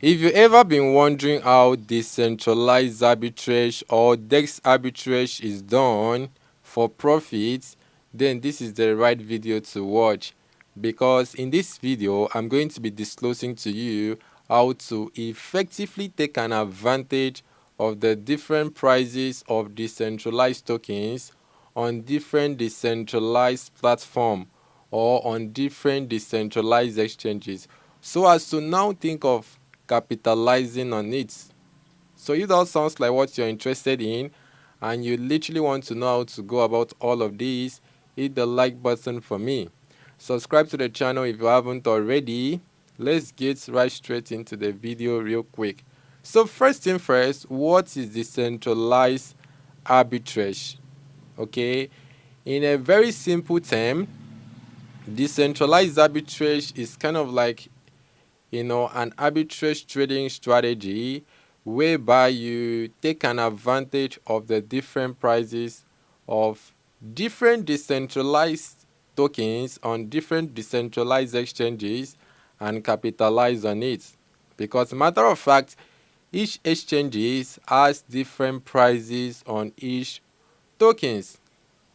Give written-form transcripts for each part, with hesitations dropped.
If you ever been wondering how decentralized arbitrage or DEX arbitrage is done for profit, then this is the right video to watch, because in this video I'm going to be disclosing to you how to effectively take an advantage of the different prices of decentralized tokens on different decentralized platforms or on different decentralized exchanges, so as to now think of capitalizing on it. So if that sounds like what you're interested in and you literally want to know how to go about all of these, hit the like button for me. Subscribe to the channel if you haven't already. Let's get right straight into the video real quick. So first thing first, what is decentralized arbitrage? Okay, in a very simple term, decentralized arbitrage is kind of like, an arbitrage trading strategy whereby you take an advantage of the different prices of different decentralized tokens on different decentralized exchanges and capitalize on it. Because matter of fact, each exchanges has different prices on each tokens.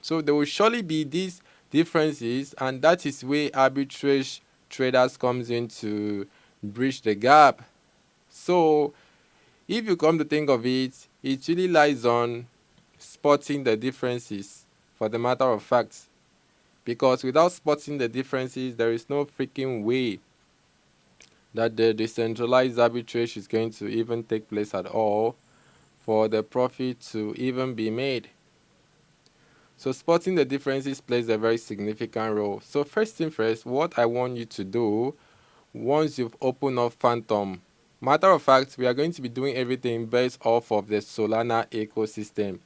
So there will surely be these differences, and that is where arbitrage traders comes in to bridge the gap. So if you come to think of it, it really lies on spotting the differences, for the matter of fact. Because without spotting the differences, there is no freaking way that the decentralized arbitrage is going to even take place at all for the profit to even be made. So spotting the differences plays a very significant role. So first thing first, what I want you to do once you've opened up Phantom, matter of fact, we are going to be doing everything based off of the Solana ecosystem,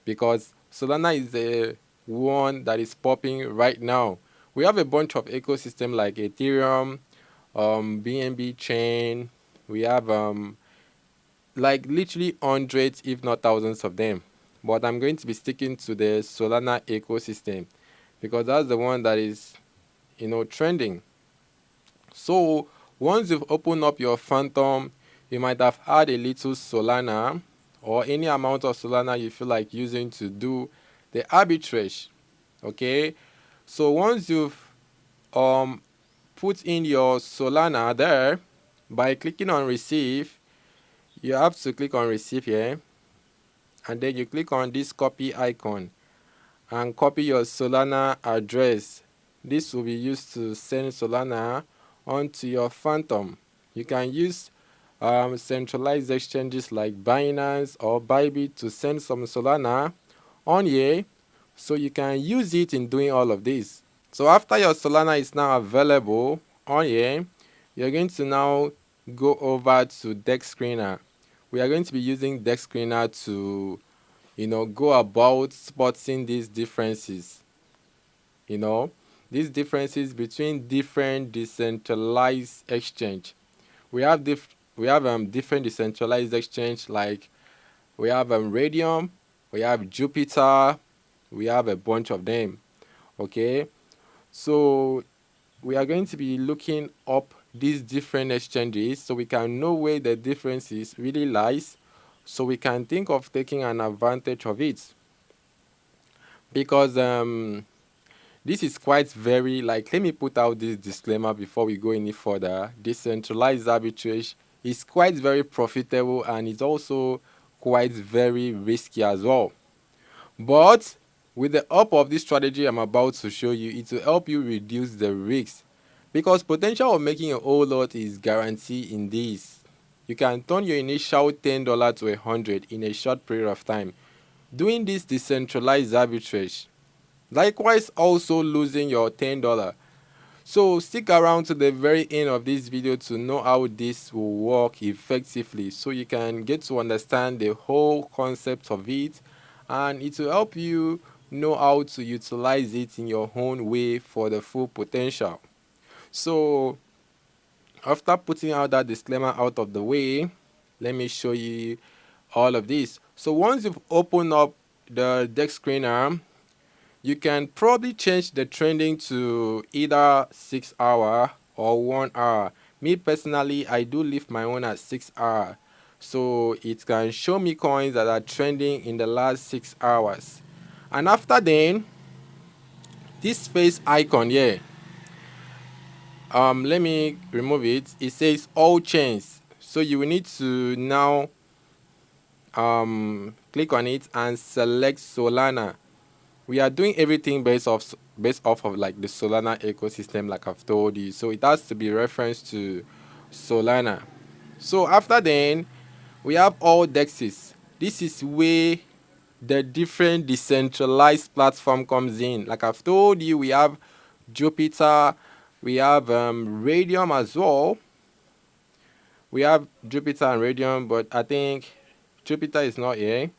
because Solana is the one that is popping right now. We have a bunch of ecosystem like Ethereum, BNB chain. We have like literally hundreds if not thousands of them, but I'm going to be sticking to the Solana ecosystem because that's the one that is trending. So once you've opened up your Phantom, you might have had a little Solana or any amount of Solana you feel like using to do the arbitrage. Okay, so once you've put in your Solana there, by clicking on receive, you have to click on receive here, and then you click on this copy icon and copy your Solana address. This will be used to send Solana onto your Phantom. You can use centralized exchanges like Binance or Bybit to send some Solana on here, so you can use it in doing all of this. So after your Solana is now available on here, you're going to now go over to DEX Screener. We are going to be using DEX Screener to go about spotting these differences. These differences between different decentralized exchange. We have different decentralized exchange, like we have Radium, we have Jupiter, we have a bunch of them. Okay, so we are going to be looking up these different exchanges so we can know where the differences really lies, so we can think of taking an advantage of it. Because this is quite very, like, let me put out this disclaimer before we go any further. Decentralized arbitrage is quite very profitable and it's also quite very risky as well. But with the help of this strategy I'm about to show you, it will help you reduce the risks, because potential of making a whole lot is guaranteed in this. You can turn your initial $10 to 100 in a short period of time doing this decentralized arbitrage. Likewise, also losing your $10. So stick around to the very end of this video to know how this will work effectively, so you can get to understand the whole concept of it, and it will help you know how to utilize it in your own way for the full potential. So after putting out that disclaimer out of the way, let me show you all of this. So once you've opened up the DEX Screener, you can probably change the trending to either 6 hour or 1 hour, Me personally, I do leave my own at 6 hours, so it can show me coins that are trending in the last 6 hours. And after then, this face icon here, let me remove it. It says all chains, so you will need to now click on it and select Solana. We are doing everything based off of like the Solana ecosystem, like I've told you, so it has to be referenced to Solana. So after then, we have all DEXs. This is where the different decentralized platform comes in. Like I've told you, we have Jupiter, we have Radium as well. We have Jupiter and Radium, but I think Jupiter is not here.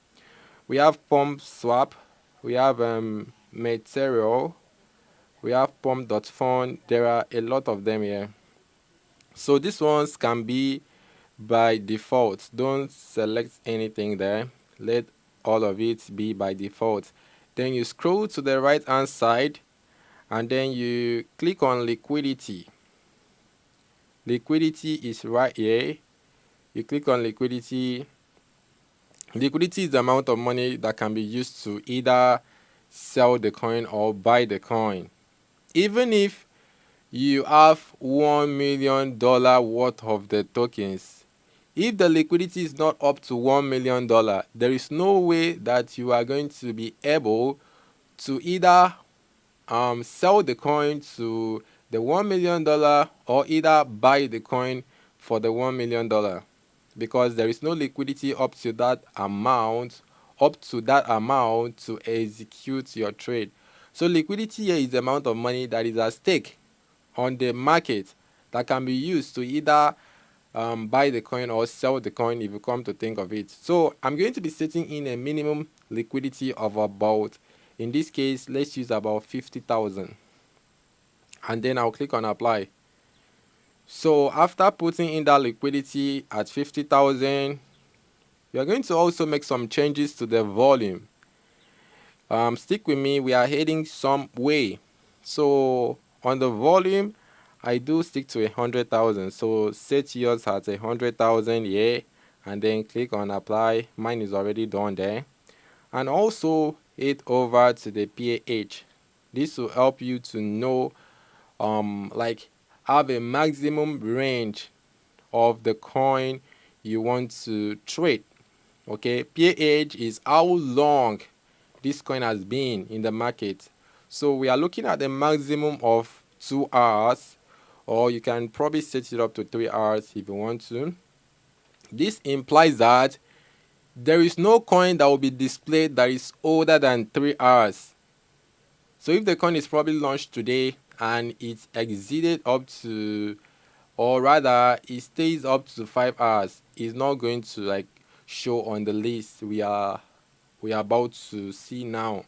We have Pump Swap, we have Material, we have Pump.fun. There are a lot of them here. So these ones can be by default. Don't select anything there. Let all of it be by default. Then you scroll to the right hand side and then you click on liquidity. Liquidity is right here. You click on liquidity. Liquidity is the amount of money that can be used to either sell the coin or buy the coin. Even if you have $1 million worth of the tokens, if the liquidity is not up to $1 million, there is no way that you are going to be able to either sell the coin to the $1 million or either buy the coin for the $1 million, because there is no liquidity up to that amount to execute your trade. So liquidity here is the amount of money that is at stake on the market that can be used to either buy the coin or sell the coin, if you come to think of it. So I'm going to be setting in a minimum liquidity of about, in this case, let's use about 50,000, and then I'll click on apply. So after putting in that liquidity at 50,000, we are going to also make some changes to the volume. Stick with me, we are heading some way. So on the volume, I do stick to 100,000. So set yours at 100,000 here, and then click on apply. Mine is already done there. And also head over to the PAH. This will help you to know, like, have a maximum range of the coin you want to trade. Okay, PAH is how long this coin has been in the market. So we are looking at the maximum of 2 hours, or you can probably set it up to 3 hours if you want to. This implies that there is no coin that will be displayed that is older than 3 hours. So if the coin is probably launched today and it's exceeded up to, or rather it stays up to 5 hours, it's not going to like show on the list we are about to see now.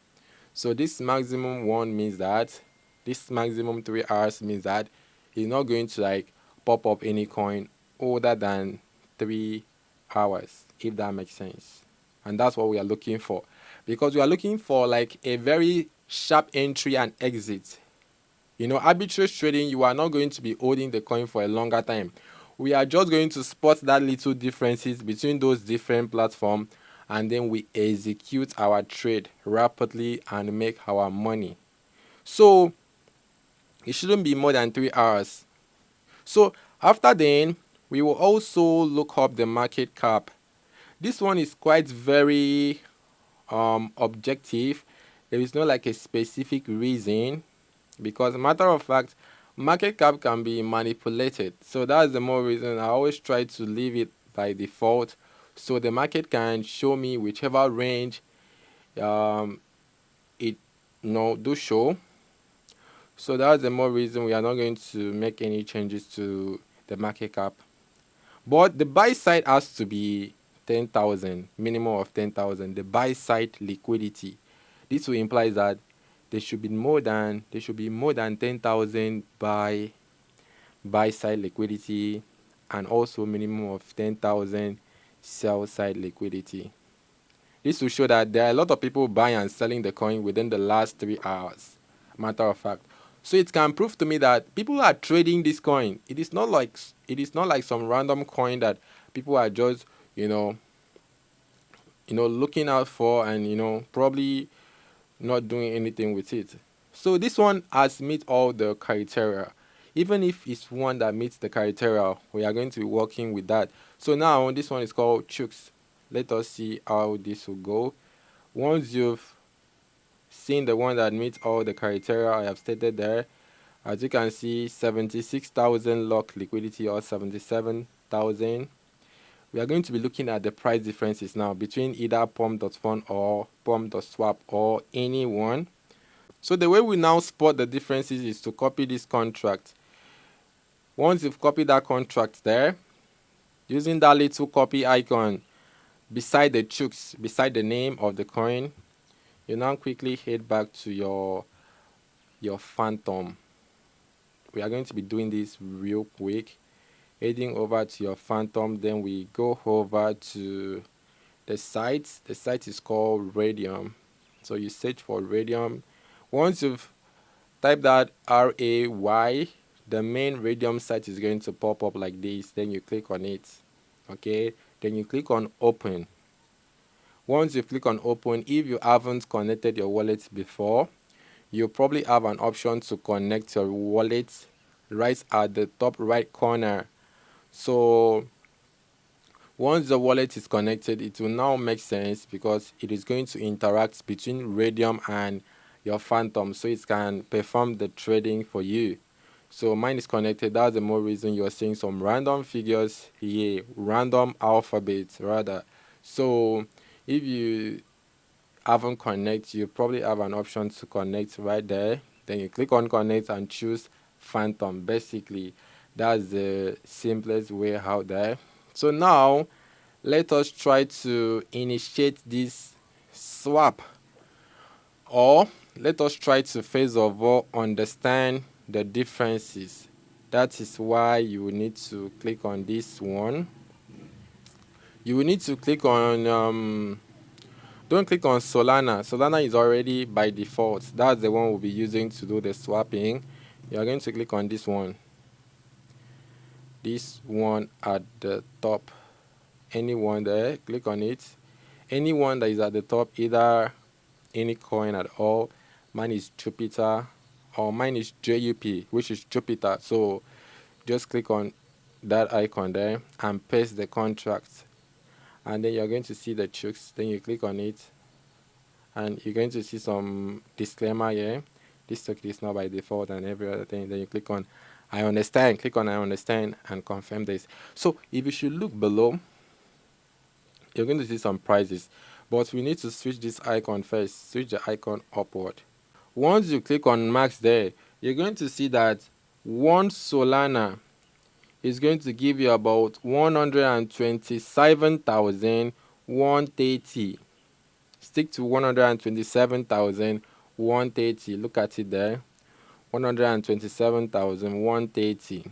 So this maximum one means that this maximum 3 hours means that it's not going to like pop up any coin older than 3 hours, if that makes sense. And that's what we are looking for, because we are looking for like a very sharp entry and exit. You know, arbitrage trading, you are not going to be holding the coin for a longer time. We are just going to spot that little differences between those different platforms, and then we execute our trade rapidly and make our money. So it shouldn't be more than 3 hours. So after then, we will also look up the market cap. This one is quite very objective. There is not like a specific reason, because matter of fact, market cap can be manipulated. So that's the more reason I always try to leave it by default, so the market can show me whichever range it do show. So that's the more reason we are not going to make any changes to the market cap. But the buy side has to be 10,000, minimum of 10,000. The buy side liquidity. This will imply that there should be more than 10,000 buy side liquidity, and also minimum of 10,000 sell side liquidity. This will show that there are a lot of people buying and selling the coin within the last 3 hours. Matter of fact. So it can prove to me that people are trading this coin. It is not like some random coin that people are just looking out for and probably not doing anything with it. So this one has meet all the criteria. Even if it's one that meets the criteria, we are going to be working with that. So now this one is called Chooks. Let us see how this will go. Once you've seen the one that meets all the criteria I have stated there, as you can see, 76,000 lock liquidity or 77,000. We are going to be looking at the price differences now between either pump.fun or pump.swap or any one. So the way we now spot the differences is to copy this contract. Once you've copied that contract there, using that little copy icon beside the chooks, beside the name of the coin, you now quickly head back to your Phantom. We are going to be doing this real quick. Heading over to your Phantom, then we go over to the site. The site is called Radium. So you search for Radium. Once you've typed that RAY, the main Radium site is going to pop up like this. Then you click on it. Okay, then you click on Open. Once you click on Open, if you haven't connected your wallet before, you probably have an option to connect your wallet right at the top right corner. So once the wallet is connected, it will now make sense because it is going to interact between Radium and your Phantom, so it can perform the trading for you. So mine is connected. That's the more reason you're seeing some random figures here, random alphabets rather. So if you haven't connect, you probably have an option to connect right there. Then you click on connect and choose Phantom. Basically, that's the simplest way out there. So now let us try to initiate this swap, or let us try to first of all understand the differences. That is why you will need to click on this one. You will need to click on don't click on Solana. Solana is already by default. That's the one we'll be using to do the swapping. You are going to click on this one. This one at the top. Anyone there, click on it. Anyone that is at the top, either any coin at all. Mine is Jupiter, or mine is JUP, which is Jupiter. So just click on that icon there and paste the contract. And then you're going to see the chooks. Then you click on it and you're going to see some disclaimer here. This token is not by default and every other thing. Then you click on I understand. Click on I understand and confirm this. So if you should look below, you're going to see some prices, but we need to switch this icon first. Switch the icon upward. Once you click on max there, you're going to see that one Solana is going to give you about 127,130. Stick to 127,130. Look at it there. 127,130.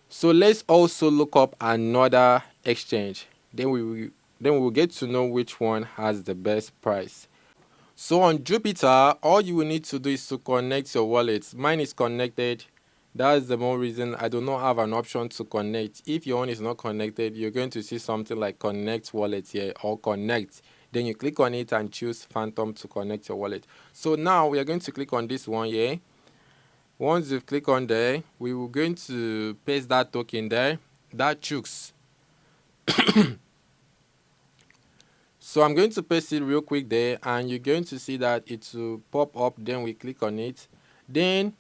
So let's also look up another exchange. Then we will get to know which one has the best price. So on Jupiter, all you will need to do is to connect your wallet. Mine is connected. That's the more reason I do not have an option to connect. If your own is not connected, you're going to see something like connect wallet here or connect. Then you click on it and choose Phantom to connect your wallet. So now we are going to click on this one here. Once you click on there, we will going to paste that token there, that chooks. So I'm going to paste it real quick there, and you're going to see that it will pop up. Then we click on it. Then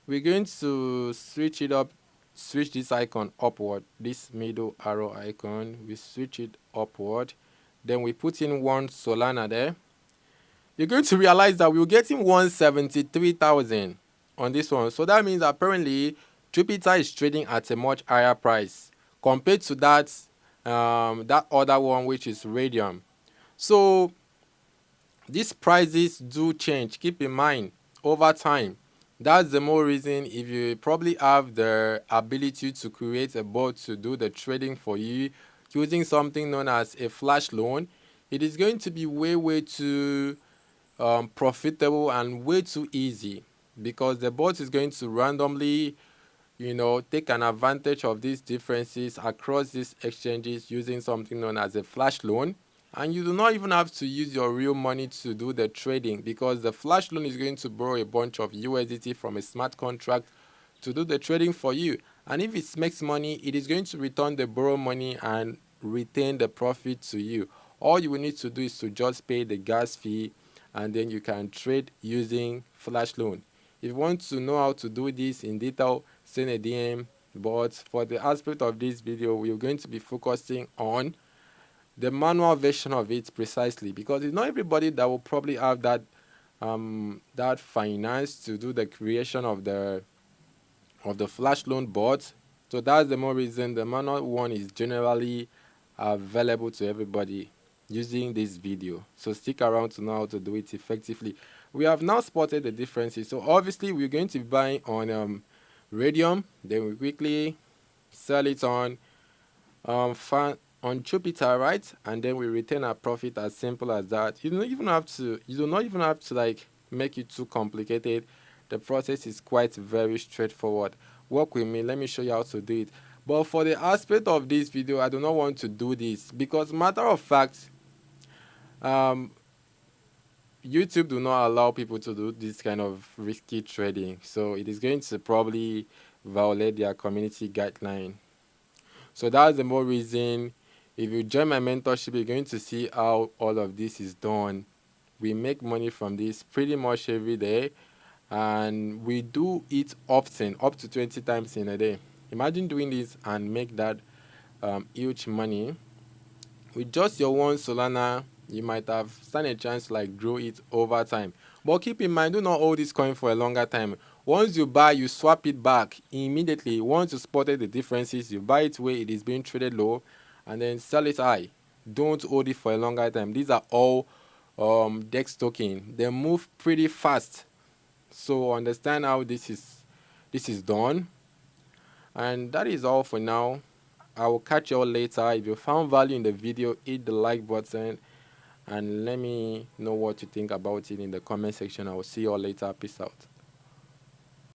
we're going to switch it up, switch this icon upward, this middle arrow icon. We switch it upward. Then we put in one Solana there. You're going to realize that we're getting 173,000 on this one. So that means apparently Jupiter is trading at a much higher price compared to that that other one, which is Radium. So these prices do change. Keep in mind over time. That's the more reason if you probably have the ability to create a bot to do the trading for you using something known as a flash loan, it is going to be way too profitable and way too easy. because the bot is going to randomly, take an advantage of these differences across these exchanges using something known as a flash loan. And you do not even have to use your real money to do the trading, because the flash loan is going to borrow a bunch of USDT from a smart contract to do the trading for you. And if it makes money, it is going to return the borrowed money and retain the profit to you. All you will need to do is to just pay the gas fee, and then you can trade using flash loan. If you want to know how to do this in detail, send a DM. But for the aspect of this video, we're going to be focusing on the manual version of it precisely, because it's not everybody that will probably have that finance to do the creation of the flash loan bot. So that's the more reason the manual one is generally available to everybody using this video. So stick around to know how to do it effectively. We have now spotted the differences. So obviously we're going to be buying on Radium, then we quickly sell it on Jupiter, right? And then we retain our profit. As simple as that. You do not even have to like make it too complicated. The process is quite very straightforward. Work with me, let me show you how to do it. But for the aspect of this video, I do not want to do this, because matter of fact, YouTube do not allow people to do this kind of risky trading, so it is going to probably violate their community guideline. So that's the more reason, if you join my mentorship, you're going to see how all of this is done. We make money from this pretty much every day, and we do it often, up to 20 times in a day. Imagine doing this and make that huge money. With just your one Solana, you might have stand a chance to like grow it over time. But keep in mind, do not hold this coin for a longer time. Once you buy, you swap it back immediately. Once you spotted the differences, you buy it where it is being traded low, and then sell it high. Don't hold it for a longer time. These are all DEX token. They move pretty fast. So understand how this is done. And that is all for now. I will catch you all later. If you found value in the video, hit the like button and let me know what you think about it in the comment section. I will see you all later. Peace out.